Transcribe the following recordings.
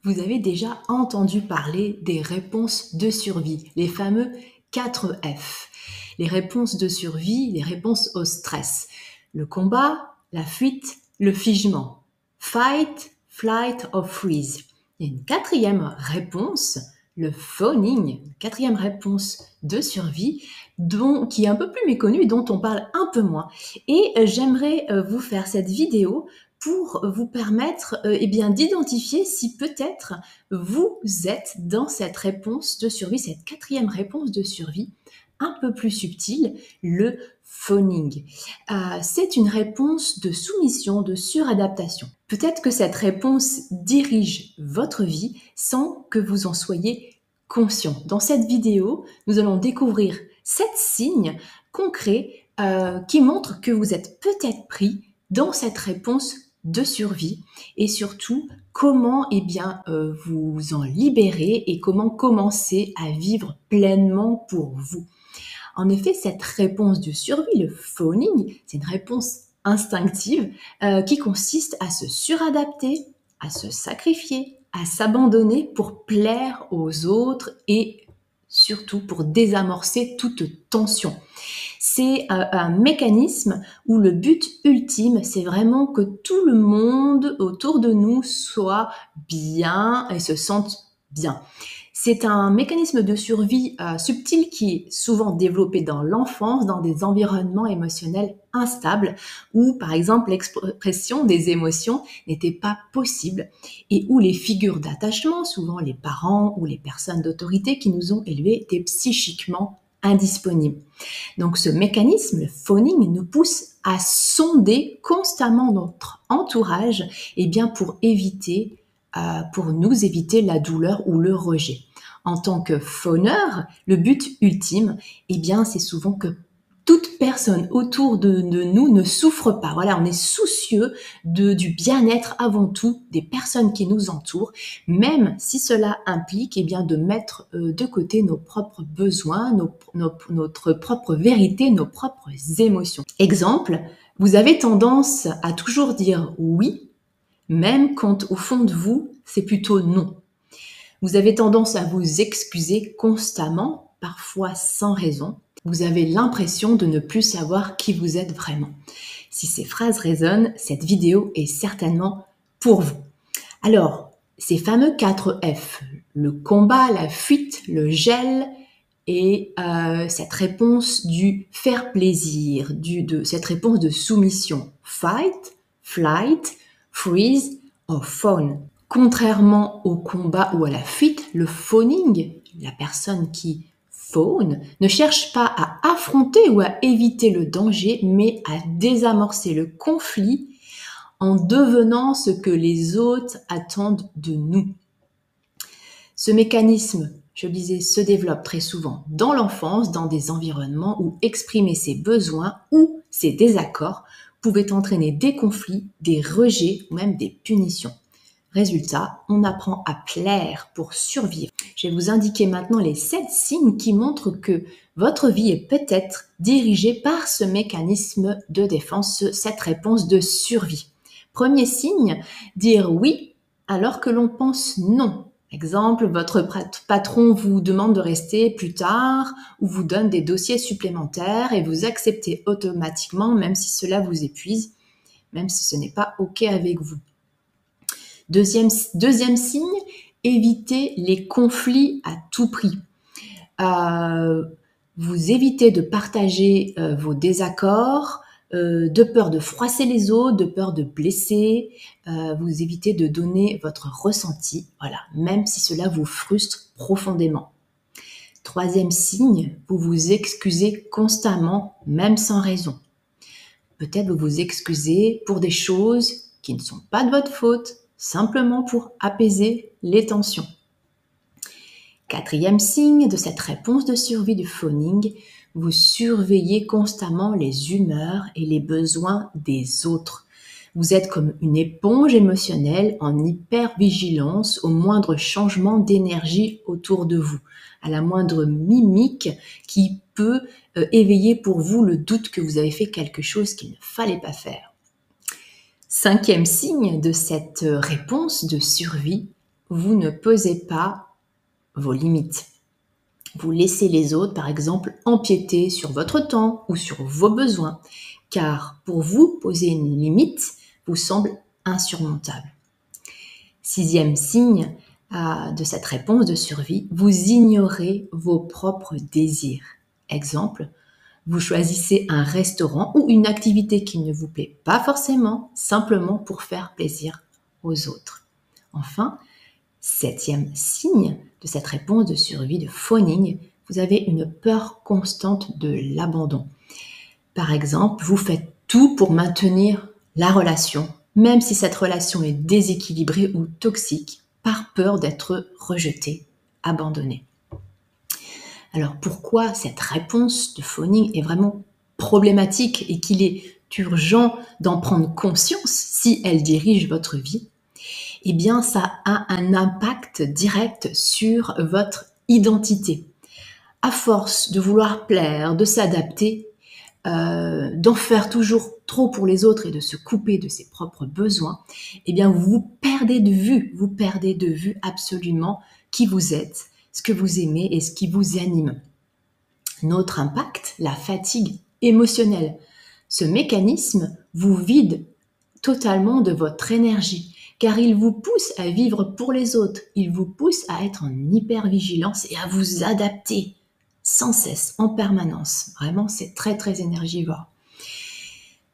Vous avez déjà entendu parler des réponses de survie, les fameux 4 F. Les réponses de survie, les réponses au stress. Le combat, la fuite, le figement. Fight, flight or freeze. Il y a une quatrième réponse, le phoning, quatrième réponse de survie, qui est un peu plus méconnue et dont on parle un peu moins. Et j'aimerais vous faire cette vidéo pour vous permettre d'identifier si peut-être vous êtes dans cette réponse de survie, cette quatrième réponse de survie, un peu plus subtile, le phoning. C'est une réponse de soumission, de suradaptation. Peut-être que cette réponse dirige votre vie sans que vous en soyez conscient. Dans cette vidéo, nous allons découvrir 7 signes concrets qui montrent que vous êtes peut-être pris dans cette réponse de survie et surtout comment vous en libérer et comment commencer à vivre pleinement pour vous. En effet, cette réponse de survie, le phoning, c'est une réponse instinctive qui consiste à se suradapter, à se sacrifier, à s'abandonner pour plaire aux autres et surtout pour désamorcer toute tension. C'est un mécanisme où le but ultime, c'est vraiment que tout le monde autour de nous soit bien et se sente bien. C'est un mécanisme de survie subtil qui est souvent développé dans l'enfance, dans des environnements émotionnels instables, où par exemple l'expression des émotions n'était pas possible et où les figures d'attachement, souvent les parents ou les personnes d'autorité qui nous ont élevés, étaient psychiquement indisponibles. Donc ce mécanisme, le phoning, nous pousse à sonder constamment notre entourage pour nous éviter la douleur ou le rejet. En tant que fauneur, le but ultime, c'est souvent que toute personne autour de nous ne souffre pas. Voilà, on est soucieux du bien-être avant tout des personnes qui nous entourent, même si cela implique de mettre de côté nos propres besoins, notre propre vérité, nos propres émotions. Exemple, vous avez tendance à toujours dire oui, même quand au fond de vous, c'est plutôt non. Vous avez tendance à vous excuser constamment, parfois sans raison. Vous avez l'impression de ne plus savoir qui vous êtes vraiment. Si ces phrases résonnent, cette vidéo est certainement pour vous. Alors, ces fameux 4 F, le combat, la fuite, le gel et cette réponse du faire plaisir, cette réponse de soumission, fight, flight, freeze or fawn. Contrairement au combat ou à la fuite, le phoning, la personne qui faune, ne cherche pas à affronter ou à éviter le danger, mais à désamorcer le conflit en devenant ce que les autres attendent de nous. Ce mécanisme, je le disais, se développe très souvent dans l'enfance, dans des environnements où exprimer ses besoins ou ses désaccords pouvait entraîner des conflits, des rejets ou même des punitions. Résultat, on apprend à plaire pour survivre. Je vais vous indiquer maintenant les 7 signes qui montrent que votre vie est peut-être dirigée par ce mécanisme de défense, cette réponse de survie. Premier signe, dire oui alors que l'on pense non. Exemple, votre patron vous demande de rester plus tard ou vous donne des dossiers supplémentaires et vous acceptez automatiquement même si cela vous épuise, même si ce n'est pas OK avec vous. Deuxième signe, évitez les conflits à tout prix. Vous évitez de partager vos désaccords, de peur de froisser les autres, de peur de blesser. Vous évitez de donner votre ressenti, voilà, même si cela vous frustre profondément. Troisième signe, vous vous excusez constamment, même sans raison. Peut-être vous vous excusez pour des choses qui ne sont pas de votre faute, simplement pour apaiser les tensions. Quatrième signe de cette réponse de survie du phoning, vous surveillez constamment les humeurs et les besoins des autres. Vous êtes comme une éponge émotionnelle en hypervigilance au moindre changement d'énergie autour de vous, à la moindre mimique qui peut éveiller pour vous le doute que vous avez fait quelque chose qu'il ne fallait pas faire. Cinquième signe de cette réponse de survie, vous ne posez pas vos limites. Vous laissez les autres, par exemple, empiéter sur votre temps ou sur vos besoins, car pour vous, poser une limite vous semble insurmontable. 6e signe de cette réponse de survie, vous ignorez vos propres désirs. Exemple, vous choisissez un restaurant ou une activité qui ne vous plaît pas forcément, simplement pour faire plaisir aux autres. Enfin, 7e signe de cette réponse de survie de phoning, vous avez une peur constante de l'abandon. Par exemple, vous faites tout pour maintenir la relation, même si cette relation est déséquilibrée ou toxique, par peur d'être rejeté, abandonné. Alors pourquoi cette réponse de phoning est vraiment problématique et qu'il est urgent d'en prendre conscience si elle dirige votre vie? Eh bien, ça a un impact direct sur votre identité. À force de vouloir plaire, de s'adapter, d'en faire toujours trop pour les autres et de se couper de ses propres besoins, eh bien, vous perdez de vue absolument qui vous êtes, ce que vous aimez et ce qui vous anime. Notre impact, la fatigue émotionnelle. Ce mécanisme vous vide totalement de votre énergie, car il vous pousse à vivre pour les autres, il vous pousse à être en hypervigilance et à vous adapter sans cesse, en permanence. Vraiment, c'est très, très énergivore.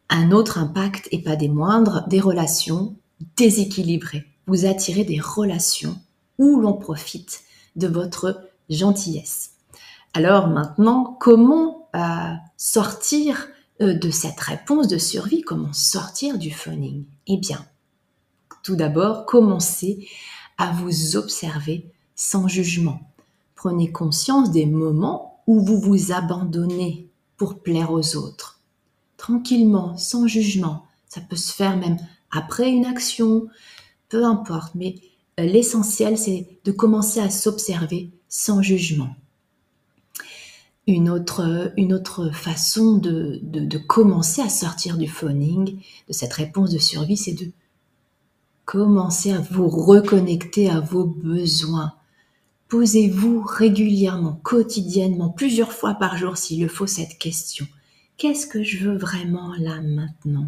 Un autre impact, et pas des moindres, des relations déséquilibrées. Vous attirez des relations où l'on profite de votre gentillesse. Alors maintenant, comment sortir de cette réponse de survie? Comment sortir du phoning? Eh bien, tout d'abord, commencez à vous observer sans jugement. Prenez conscience des moments où vous vous abandonnez pour plaire aux autres. Tranquillement, sans jugement. Ça peut se faire même après une action, peu importe. Mais l'essentiel, c'est de commencer à s'observer sans jugement. Une autre façon de commencer à sortir du phoning, de cette réponse de survie, c'est de commencer à vous reconnecter à vos besoins. Posez-vous régulièrement, quotidiennement, plusieurs fois par jour s'il le faut, cette question. Qu'est-ce que je veux vraiment là maintenant?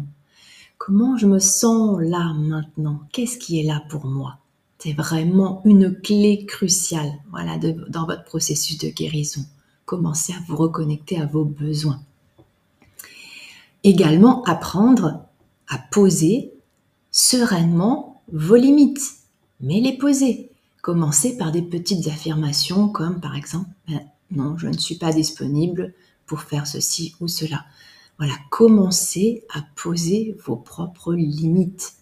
Comment je me sens là maintenant? Qu'est-ce qui est là pour moi? C'est vraiment une clé cruciale, voilà, dans votre processus de guérison. Commencez à vous reconnecter à vos besoins. Également, apprendre à poser sereinement vos limites, mais les poser. Commencez par des petites affirmations comme par exemple « Non, je ne suis pas disponible pour faire ceci ou cela ». Voilà, commencez à poser vos propres limites.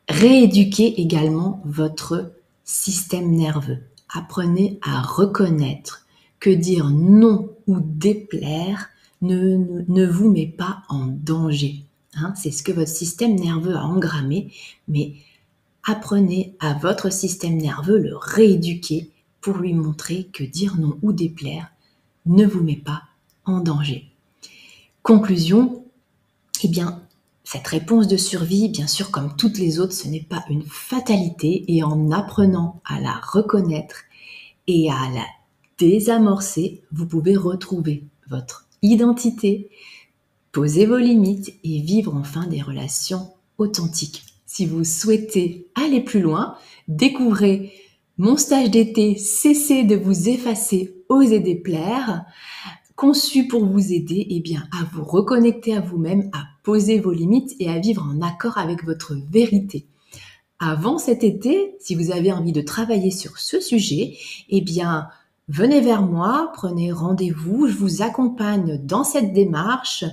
Rééduquez également votre système nerveux. Apprenez à reconnaître que dire non ou déplaire ne vous met pas en danger. C'est ce que votre système nerveux a engrammé, mais apprenez à votre système nerveux le rééduquer pour lui montrer que dire non ou déplaire ne vous met pas en danger. Conclusion, eh bien, cette réponse de survie, bien sûr, comme toutes les autres, ce n'est pas une fatalité et en apprenant à la reconnaître et à la désamorcer, vous pouvez retrouver votre identité, poser vos limites et vivre enfin des relations authentiques. Si vous souhaitez aller plus loin, découvrez mon stage d'été Cessez de vous effacer, osez déplaire, conçu pour vous aider à vous reconnecter à vous-même, à poser vos limites et à vivre en accord avec votre vérité. Avant cet été, si vous avez envie de travailler sur ce sujet, venez vers moi, prenez rendez-vous, je vous accompagne dans cette démarche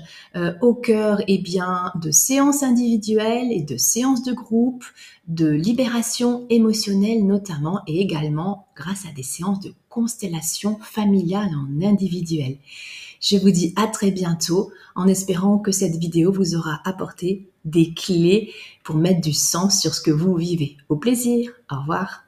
au cœur de séances individuelles et de séances de groupe, de libération émotionnelle notamment et également grâce à des séances de constellation familiale en individuel. Je vous dis à très bientôt en espérant que cette vidéo vous aura apporté des clés pour mettre du sens sur ce que vous vivez. Au plaisir, au revoir.